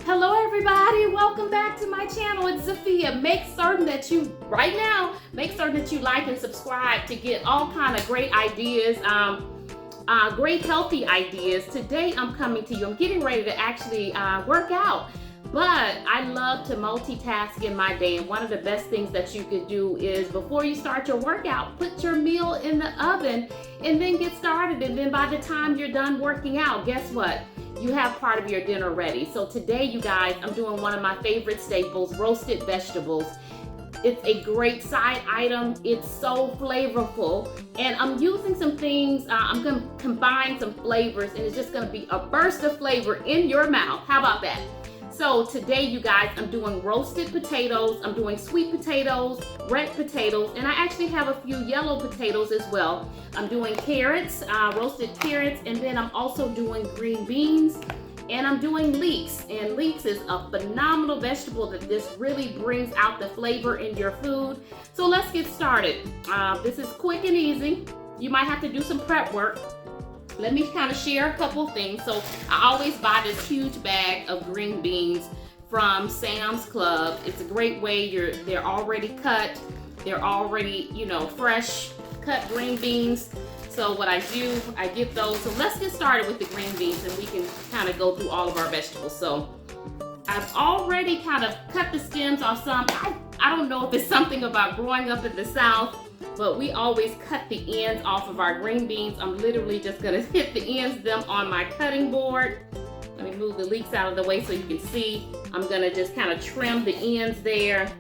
Hello everybody, welcome back to my channel. It's Sophia. Make certain that you, right now, make certain that you like and subscribe to get all kind of great ideas, great healthy ideas. Today I'm coming to you, I'm getting ready to actually work out. But I love to multitask in my day, and one of the best things that you could do is before you start your workout, put your meal in the oven and then get started. And then by the time you're done working out, guess what? You have part of your dinner ready. So today, you guys, I'm doing one of my favorite staples, roasted vegetables. It's a great side item. It's so flavorful. And I'm using some things, I'm gonna combine some flavors, and it's just gonna be a burst of flavor in your mouth. How about that? So today, you guys, I'm doing roasted potatoes, I'm doing sweet potatoes, red potatoes, and I actually have a few yellow potatoes as well. I'm doing carrots, roasted carrots, and then I'm also doing green beans, and I'm doing leeks. And leeks is a phenomenal vegetable that this really brings out the flavor in your food. So let's get started. This is quick and easy. You might have to do some prep work. Let me kind of share a couple things. So I always buy this huge bag of green beans from Sam's Club. It's a great way. They're already cut. They're already, fresh cut green beans. So what I do, I get those. So let's get started with the green beans, and we can kind of go through all of our vegetables. So I've already kind of cut the stems off some. I don't know if it's something about growing up in the South, but we always cut the ends off of our green beans. I'm literally just gonna hit the ends of them on my cutting board. Let me move the leeks out of the way so you can see. I'm gonna just kind of trim the ends there.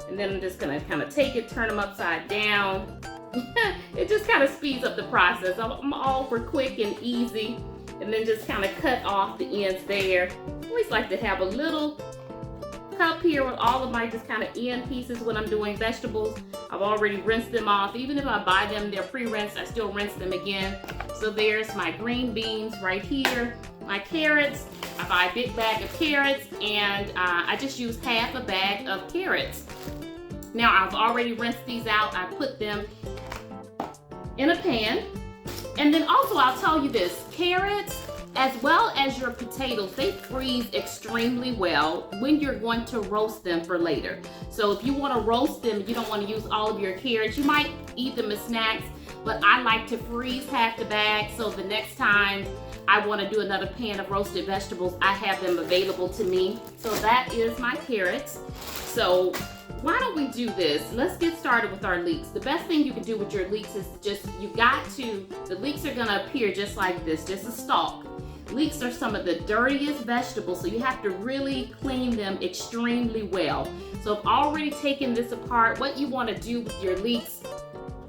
And then I'm just gonna kind of take it, turn them upside down. It just kind of speeds up the process. I'm all for quick and easy. And then just kind of cut off the ends there. I always like to have a little cup here with all of my just kind of end pieces when I'm doing vegetables. I've already rinsed them off. Even if I buy them, they're pre-rinsed, I still rinse them again. So there's my green beans right here. My carrots, I buy a big bag of carrots, and I just use half a bag of carrots. Now I've already rinsed these out. I put them in a pan. And then also I'll tell you this, carrots, as well as your potatoes, they freeze extremely well when you're going to roast them for later. So if you want to roast them, you don't want to use all of your carrots. You might eat them as snacks, but I like to freeze half the bag, so the next time I want to do another pan of roasted vegetables, I have them available to me. So that is my carrots. So why don't we do this? Let's get started with our leeks. The best thing you can do with your leeks is just, the leeks are gonna appear just like this, just a stalk. Leeks are some of the dirtiest vegetables, so you have to really clean them extremely well. So I've already taken this apart. What you want to do with your leeks,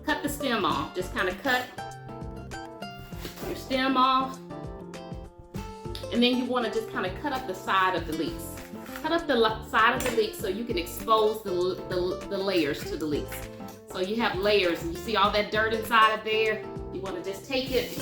cut the stem off. Just kind of cut your stem off. And then you want to just kind of cut up the side of the leeks. Cut up the side of the leeks so you can expose the layers to the leeks. So you have layers, and you see all that dirt inside of there. You want to just take it,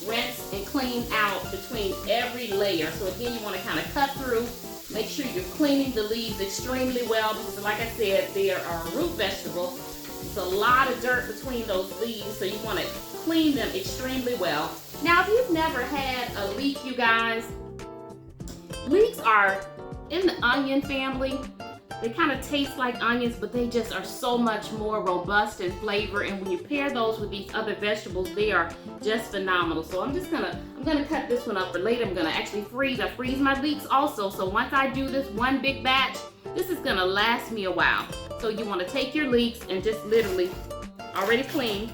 rinse and clean out between every layer. So again, you want to kind of cut through. Make sure you're cleaning the leaves extremely well, because like I said, they are a root vegetable. It's a lot of dirt between those leaves, so you want to clean them extremely well. Now, if you've never had a leek, you guys, leeks are in the onion family. They kind of taste like onions, but they just are so much more robust in flavor. And when you pair those with these other vegetables, they are just phenomenal. So I'm gonna cut this one up for later. I'm gonna actually freeze. I freeze my leeks also. So once I do this one big batch, this is gonna last me a while. So you want to take your leeks and just literally, already clean,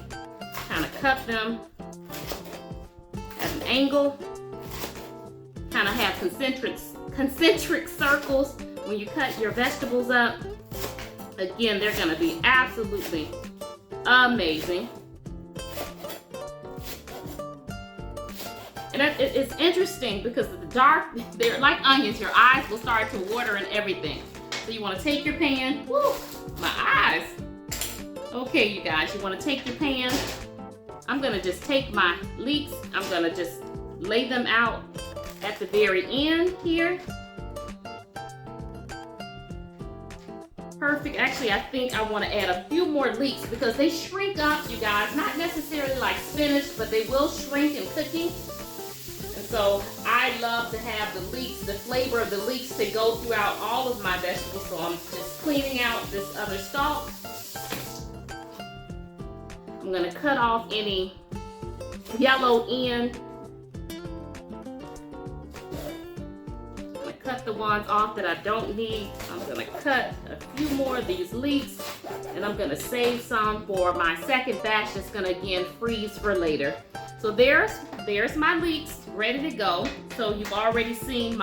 kind of cut them at an angle. Kind of have concentric circles. When you cut your vegetables up, again, they're gonna be absolutely amazing. And it's interesting because the dark, they're like onions. Your eyes will start to water and everything. So you wanna take your pan, woo, my eyes. Okay, you guys, you wanna take your pan. I'm gonna just take my leeks, I'm gonna just lay them out at the very end here. Perfect. Actually, I think I want to add a few more leeks because they shrink up, you guys. Not necessarily like spinach, but they will shrink in cooking. And so I I love to have the leeks, the flavor of the leeks to go throughout all of my vegetables. So I'm just cleaning out this other stalk. I'm gonna cut off any yellow end. I'm gonna cut the ones off that I don't need. I'm gonna cut a few more of these leeks, and I'm gonna save some for my second batch that's gonna again freeze for later. So there's my leeks ready to go. So you've already seen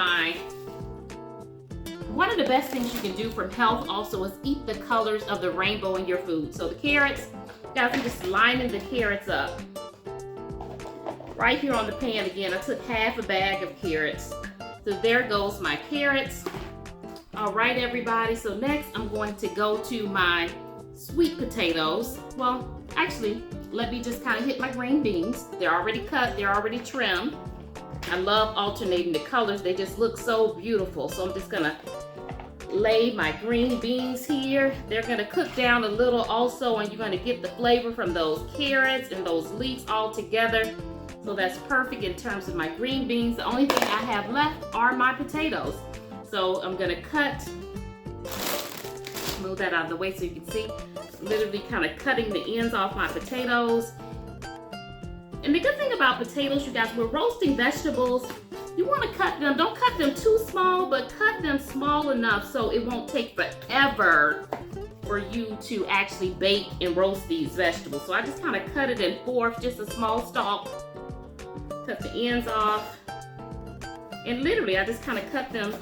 one of the best things you can do for health also is eat the colors of the rainbow in your food. So the carrots, guys, I'm just lining the carrots up. Right here on the pan again, I took half a bag of carrots. So there goes my carrots. All right, everybody, so next I'm going to go to my sweet potatoes. Well, actually, let me just kind of hit my green beans. They're already cut, they're already trimmed. I love alternating the colors. They just look so beautiful. So I'm just gonna lay my green beans here. They're gonna cook down a little also, and you're gonna get the flavor from those carrots and those leeks all together. So that's perfect in terms of my green beans. The only thing I have left are my potatoes. So I'm gonna move that out of the way so you can see. Literally kind of cutting the ends off my potatoes. And the good thing about potatoes, you guys, we're roasting vegetables. You want to cut them, don't cut them too small, but cut them small enough so it won't take forever for you to actually bake and roast these vegetables. So I just kind of cut it in fourths, just a small stalk. Cut the ends off. And literally, I just kind of cut them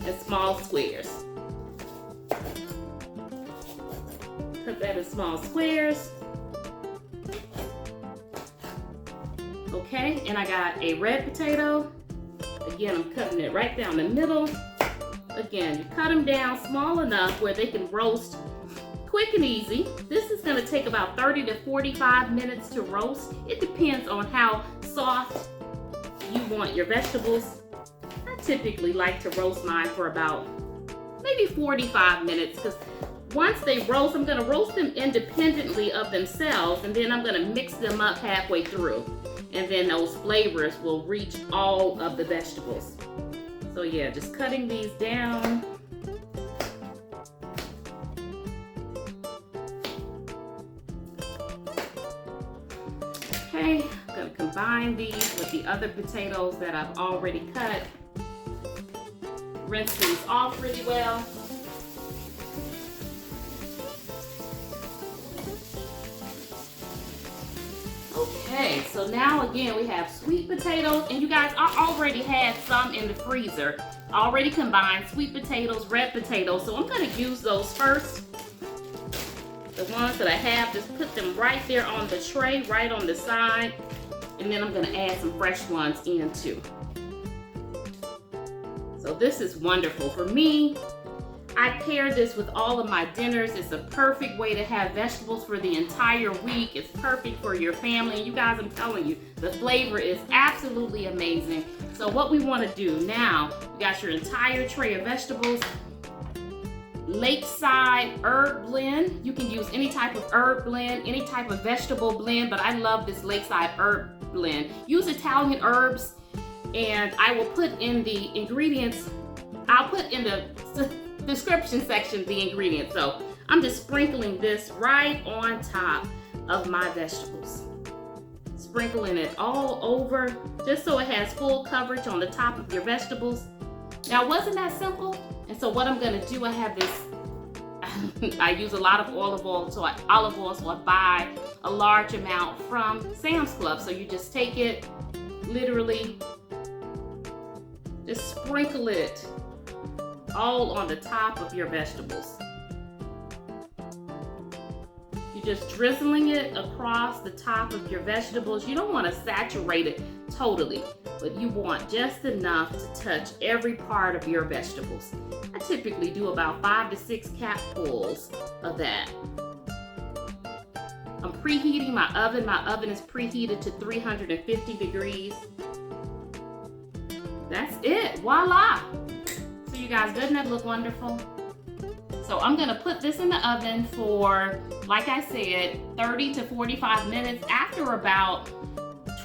in small squares. Cut that in small squares. Okay, and I got a red potato. Again, I'm cutting it right down the middle. Again, you cut them down small enough where they can roast quick and easy. This is gonna take about 30 to 45 minutes to roast. It depends on how soft you want your vegetables. I typically like to roast mine for about maybe 45 minutes, because once they roast, I'm gonna roast them independently of themselves, and then I'm gonna mix them up halfway through. And then those flavors will reach all of the vegetables. So yeah, just cutting these down. Okay, I'm gonna combine these with the other potatoes that I've already cut. Rinse these off really well. Okay, so now again we have sweet potatoes, and you guys, I already had some in the freezer. I already combined sweet potatoes, red potatoes, so I'm gonna use those first. The ones that I have, just put them right there on the tray, right on the side, and then I'm gonna add some fresh ones in too. So this is wonderful. For me, I pair this with all of my dinners. It's a perfect way to have vegetables for the entire week. It's perfect for your family. And you guys, I'm telling you, the flavor is absolutely amazing. So what we want to do now, you got your entire tray of vegetables. Lakeside herb blend. You can use any type of herb blend, any type of vegetable blend, but I love this Lakeside herb blend. Use Italian herbs, and I will put in the ingredients. I'll put in the description section the ingredients. So I'm just sprinkling this right on top of my vegetables. Sprinkling it all over just so it has full coverage on the top of your vegetables. Now, wasn't that simple? And so what I'm gonna do, I have this, I use a lot of olive oil, so I buy a large amount from Sam's Club. So you just take it, literally, just sprinkle it all on the top of your vegetables. You're just drizzling it across the top of your vegetables. You don't want to saturate it totally, but you want just enough to touch every part of your vegetables. I typically do about 5 to 6 capfuls of that. I'm preheating my oven. My oven is preheated to 350 degrees. That's it, voila. So you guys, doesn't that look wonderful? So I'm gonna put this in the oven for, like I said, 30 to 45 minutes. After about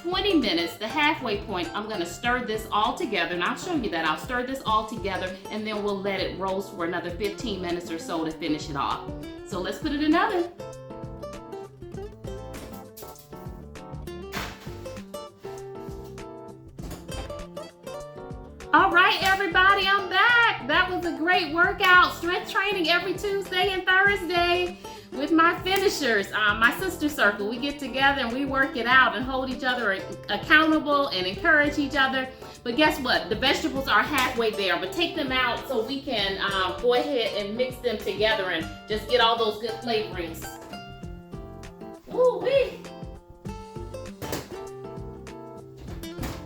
20 minutes, the halfway point, I'm gonna stir this all together, and I'll show you that. I'll stir this all together, and then we'll let it roast for another 15 minutes or so to finish it off. So let's put it in the oven. All right, everybody, I'm back. That was a great workout. Strength training every Tuesday and Thursday with my finishers, my sister circle. We get together and we work it out and hold each other accountable and encourage each other. But guess what? The vegetables are halfway there, but take them out so we can go ahead and mix them together and just get all those good flavorings. Ooh-wee.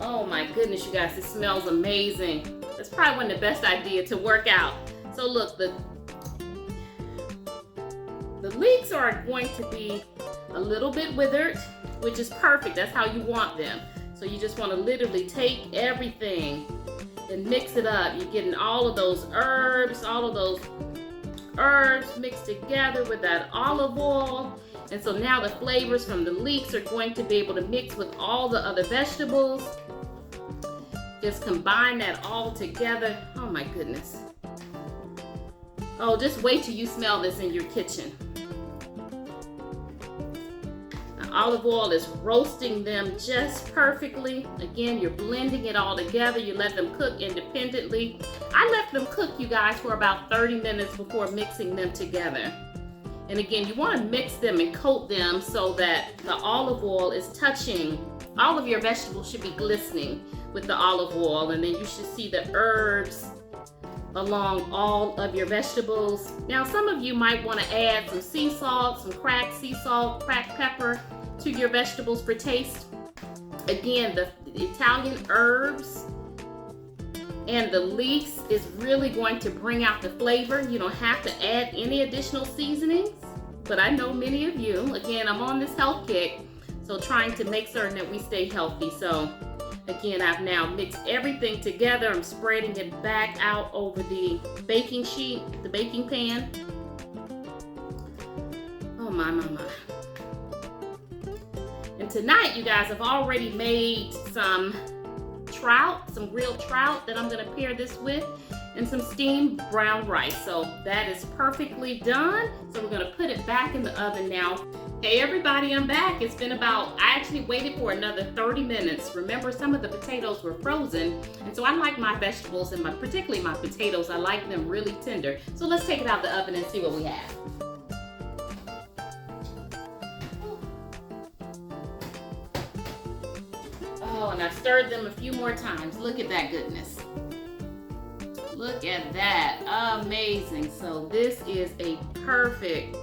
Oh my goodness, you guys, it smells amazing. That's probably one of the best ideas to work out. So look, the leeks are going to be a little bit withered, which is perfect. That's how you want them. So you just want to literally take everything and mix it up. You're getting all of those herbs mixed together with that olive oil. And so now the flavors from the leeks are going to be able to mix with all the other vegetables. Just combine that all together. Oh my goodness. Oh, just wait till you smell this in your kitchen. Now, olive oil is roasting them just perfectly. Again, you're blending it all together. You let them cook independently. I let them cook, you guys, for about 30 minutes before mixing them together. And again, you want to mix them and coat them so that the olive oil is touching. All of your vegetables should be glistening with the olive oil, and then you should see the herbs along all of your vegetables. Now, some of you might want to add some sea salt, some cracked sea salt, cracked pepper to your vegetables for taste. Again, the Italian herbs and the leeks is really going to bring out the flavor. You don't have to add any additional seasonings, but I know many of you, again, I'm on this health kick, so trying to make certain that we stay healthy. So again, I've now mixed everything together. I'm spreading it back out over the baking sheet, the baking pan. Oh my, my, my. And tonight, you guys, I've already made some trout, some grilled trout that I'm gonna pair this with, and some steamed brown rice. So that is perfectly done. So we're gonna put it back in the oven now. Hey everybody, I'm back. It's been I actually waited for another 30 minutes. Remember, some of the potatoes were frozen, and so I like my vegetables, and particularly my potatoes, I like them really tender. So let's take it out of the oven and see what we have. Oh, and I stirred them a few more times. Look at that goodness. Look at that, amazing. So this is a perfect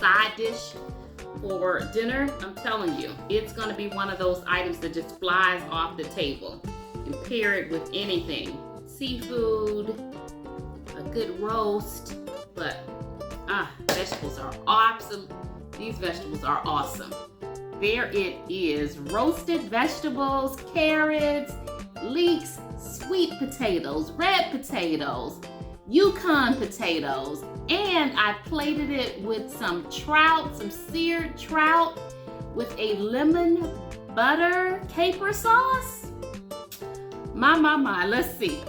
side dish for dinner. I'm telling you, it's gonna be one of those items that just flies off the table. You can pair it with anything. Seafood, a good roast, but vegetables are awesome. These vegetables are awesome. There it is, roasted vegetables, carrots, leeks, sweet potatoes, red potatoes, yukon potatoes, and I plated it with some trout, some seared trout with a lemon butter caper sauce. My, let's see.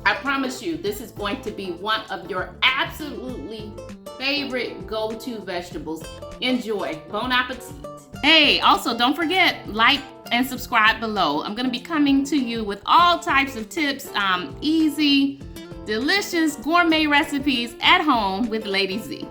I promise you, this is going to be one of your absolutely favorite go-to vegetables. Enjoy. Bon appetit. Hey, also don't forget, like and subscribe below. I'm going to be coming to you with all types of tips, easy, delicious gourmet recipes at home with Lady Z.